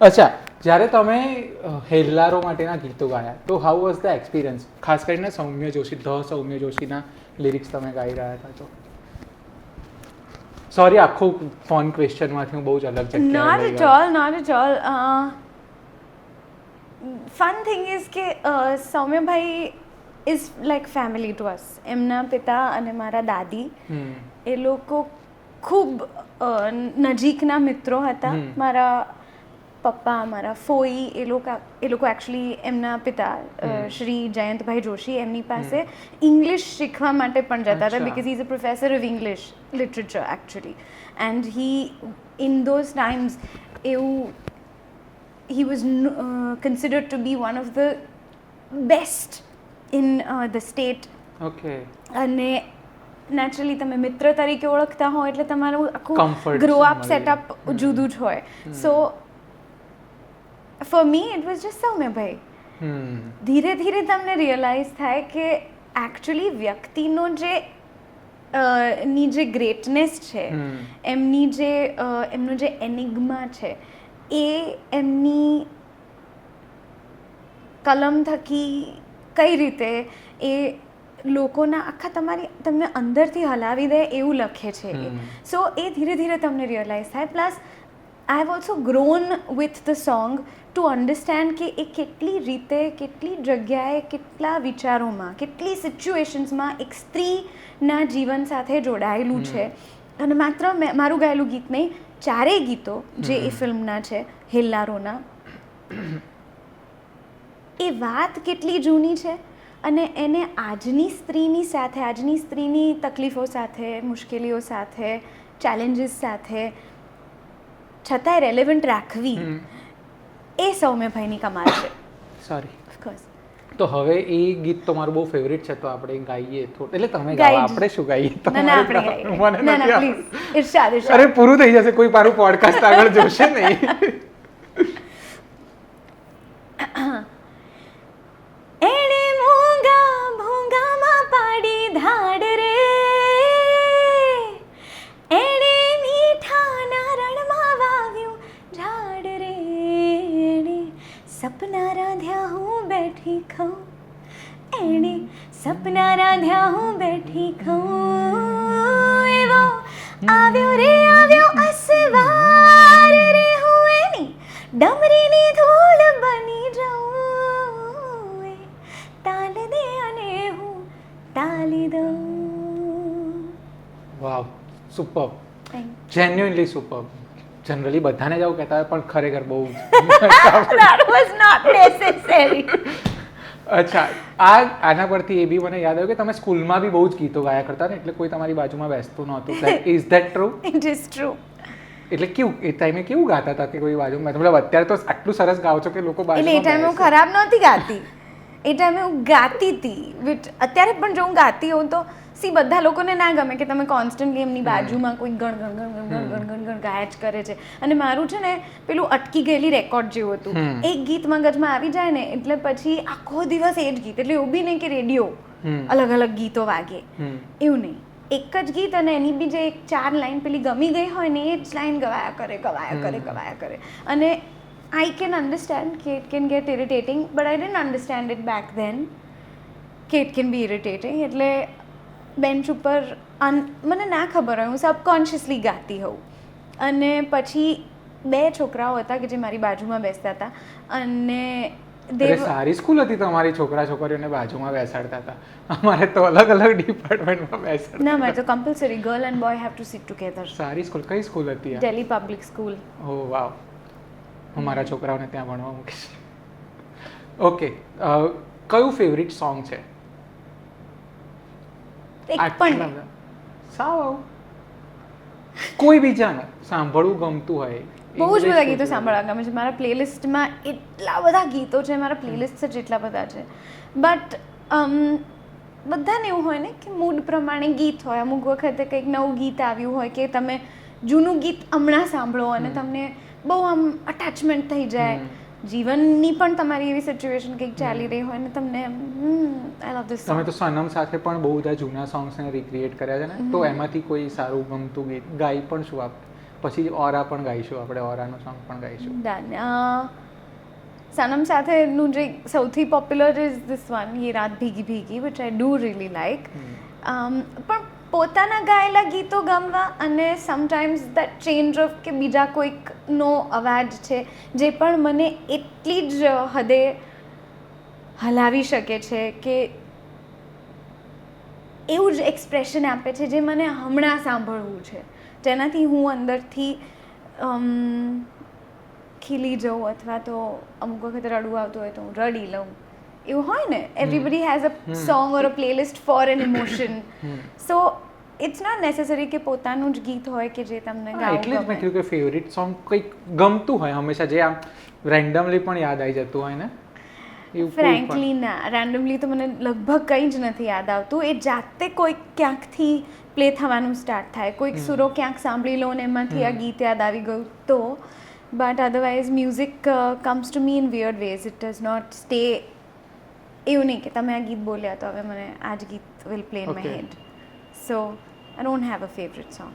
અચ્છા, જ્યારે તમે હેલ્લારો માટેના ગીતો ગાયા તો હાઉ વોઝ ધ એક્સપિરિયન્સ? ખાસ કરીને સૌમ્ય જોશી, સૌમ્ય જોશીના લિરિક્સ તમે ગાઈ રહ્યા હતા તો. સોરી, આખું ફોન ક્વેશ્ચનમાંથી હું બહુ જ અલગ જગ્યાએ Not લઈ at ગયો. all, not at all. Fun thing is કે સૌમ્યભાઈ is like family to us. એમના પિતા અને મારા દાદી એ લોકો ખૂબ નજીકના મિત્રો હતા. મારા પપ્પા, મારા ફોઈ એ લોકો એકચ્યુઅલી એમના પિતા શ્રી જયંતભાઈ જોશી એમની પાસે ઇંગ્લિશ શીખવા માટે પણ જતા હતા, because he is a professor of English literature actually. And he in those times એવું he was considered to be one of the best in the state. Okay. અને નેચરલી તમે મિત્ર તરીકે ઓળખતા હો એટલે તમારું આખું Comfort ગ્રો અપ મળે. સેટઅપ જુદું જ હોય. So for me it was just Saumyabhai. ધીરે ધીરે તમને રિયલાઇઝ થાય કે એકચ્યુઅલી વ્યક્તિનો જે ની જે ગ્રેટનેસ છે, એમનો જે એનિગ્મા છે, એ એમની કલમ થકી કઈ રીતે એ લોકોના આખા તમને અંદરથી હલાવી દે એવું લખે છે. સો એ ધીરે ધીરે તમને રિયલાઇઝ થાય. Plus I have also grown with the song to understand કે એ કેટલી રીતે, કેટલી જગ્યાએ, કેટલા વિચારોમાં, કેટલી સિચ્યુએશન્સમાં એક સ્ત્રીના જીવન સાથે જોડાયેલું છે. અને માત્ર મારું ગાયેલું ગીત નહીં, ચારેય ગીતો જે એ ફિલ્મના છે હેલ્લારોના, એ વાત કેટલી જૂની છે અને એને આજની સ્ત્રીની સાથે, આજની સ્ત્રીની તકલીફો સાથે, મુશ્કેલીઓ સાથે, ચેલેન્જીસ સાથે છતાંય રેલેવન્ટ રાખવી, એ સૌમ્યભાઈની કમાલ છે. સોરી. ઓફકોર્સ. તો હવે એ ગીત તમારું બહુ ફેવરિટ છે તો આપણે ગાઈએ થોડું. એટલે તમે ગાઈ ગાઓ, જ. આપણે શું ગાઈએ? ના ના આપણે ગાઈએ. મને ના ના નથી પ્લીઝ ઇરશાદ અરે ઇરશાદ. પૂરું થઈ જશે, કોઈ મારું પોડકાસ્ટ આગળ જોશે નહીં. એણે મૂંગા ભૂંગામાં પાડી ધાડ રે, એણે મીઠા નારણમાં વાવ્યું ઝાડ રે, એણે સપના રાંધ્યા હું બેઠી ખઉં, એણે સપના રાંધ્યા હું બેઠી ખઉં, એવો આવ્યો રે આવ્યો અસવાર રે, હું એની ડમરીની ધૂળ બની જાઉં, એ તાલ દે અને હું તાલી દઉં. Wow, super. Thank genuinely super. Generally બધાને જ આવું કહેતા હોય પણ ખરેખર બહુ you. That was not necessary. અચ્છા, આના પરથી એ બી મને યાદ આવ્યું કે તમે સ્કૂલમાં બી બહુ જ ગીતો ગાયા કરતા ને, એટલે કોઈ તમારી બાજુમાં બેસતું નહોતું. Is that true? It is true. એટલે કેવું એ ટાઈમે કેવું ગાતા હતા કે કોઈ બાજુમાં? મતલબ અત્યારે તો આટલું સરસ ગાઓ છો કે લોકો એટલે એ બાજુમાં ટાઈમે હું બેસે. ખરાબ નહોતી ગાતી, એ ટાઈમે હું ગાતી હતી. અત્યારે પણ જો હું ગાતી હોઉં તો બધા લોકોને ના ગમે કે તમે કોન્સ્ટન્ટલી એમની બાજુમાં કોઈ ગણ ગણ ગણ ગણ ગણ ગણ ગણ ગણ ગાયા જ કરે છે. અને મારું છે ને પેલું અટકી ગયેલી રેકોર્ડ જેવું હતું. એક ગીત મગજમાં આવી જાય ને એટલે પછી આખો દિવસ એ જ ગીત. એટલે એવું બી નહીં કે રેડિયો અલગ અલગ ગીતો વાગે, એવું નહીં. એક જ ગીત અને એની બી જે 4 લાઈન પેલી ગમી ગઈ હોય ને એ જ લાઈન ગવાયા કરે ગવાયા કરે ગવાયા કરે. અને આઈ કેન અન્ડરસ્ટેન્ડ કે it can get irritating, but I didn't understand it back then કે ઇટ કેન બી ઇરિટેટિંગ. એટલે બેન્ચ ઉપર મને ના ખબર હોય, હું સબકોન્શિયસલી ગાતી હોઉં. અને પછી 2 છોકરાઓ હતા કે જે મારી બાજુમાં બેસતા હતા અને સારી સ્કૂલ હતી તમારી, છોકરા છોકરીઓને બાજુમાં બેસાડતા હતા. અમારે તો અલગ અલગ ડિપાર્ટમેન્ટમાં બેસાડતા. ના, મારે તો compulsory girl and boy have to sit together. સારી સ્કૂલ? કઈ સ્કૂલ હતી આ? Delhi public school. Oh wow. હું મારા છોકરાઓને ત્યાં ભણવા મૂકીશ. ઓકે, કયું ફેવરિટ સોંગ છે? એક પણ નહીં. સાવ કોઈ બીજાનું સાંભળવું ગમતું હોય? બહુ જ બધા ગીતો સાંભળવા ગમે છે. મારા પ્લેલિસ્ટમાં એટલા બધા ગીતો છે, મારા પ્લેલિસ્ટ જ એટલા બધા છે. બટ બધાને એવું હોય ને કે મૂડ પ્રમાણે ગીત હોય. અમુક વખતે કંઈક નવું ગીત આવ્યું હોય કે તમે જૂનું ગીત હમણાં સાંભળો અને તમને બહુ આમ અટેચમેન્ટ થઈ જાય. જીવનની પણ તમારી એવી સિચ્યુએશન કંઈક ચાલી રહી હોય ને તમને આઈ લવ ધીસ. તમે તો સનમ સાથે પણ બહુ બધા જૂના સોંગ્સને રિક્રિએટ કર્યા છે ને, તો એમાંથી કોઈ સારું ગમતું ગીત ગાઈ પણ શું આપ? પછી ઓરા પણ ગાઈશું આપણે, ઓરાનું સોંગ પણ ગાઈશું. ડન. સનમ સાથેનું જે સૌથી popular is this one, Ye Raat Bheegi Bheegi, which I do really like. પણ પોતાના ગાયેલા ગીતો ગમવા અને સમટાઈમ્સ દેટ ચેન્જ ઓફ કે બીજા કોઈકનો અવાજ છે જે પણ મને એટલી જ હદે હલાવી શકે છે કે એવું જ એક્સપ્રેશન આપે છે જે મને હમણાં સાંભળવું છે, જેનાથી હું અંદરથી ખીલી જાઉં અથવા તો અમુક વખત રડવું આવતું હોય તો હું રડી લઉં. એવું હોય ને, everybody has a song or a playlist for an emotion. So it's not necessary કે પોતાનું જ ગીત હોય કે જે તમને એટલે જ મેં ગાવું કહ્યું કે ફેવરિટ સોંગ કંઈક ગમતું હોય હંમેશા, જે આમ રેન્ડમલી પણ યાદ આવી જતું હોય ને એવું. ફ્રેન્કલી ના, રેન્ડમલી તો મને લગભગ કંઈ જ નથી યાદ આવતું. એ જાતે કોઈક ક્યાંકથી પ્લે થવાનું સ્ટાર્ટ થાય, કોઈક સુરો ક્યાંક સાંભળી લો ને એમાંથી આ ગીત યાદ આવી ગયું તો. But otherwise music comes to me in weird ways. It does not stay. એવું નહીં કે તમે આ ગીત બોલ્યા તો હવે મને આ જ ગીત will play in my head. So I don't have a favourite song.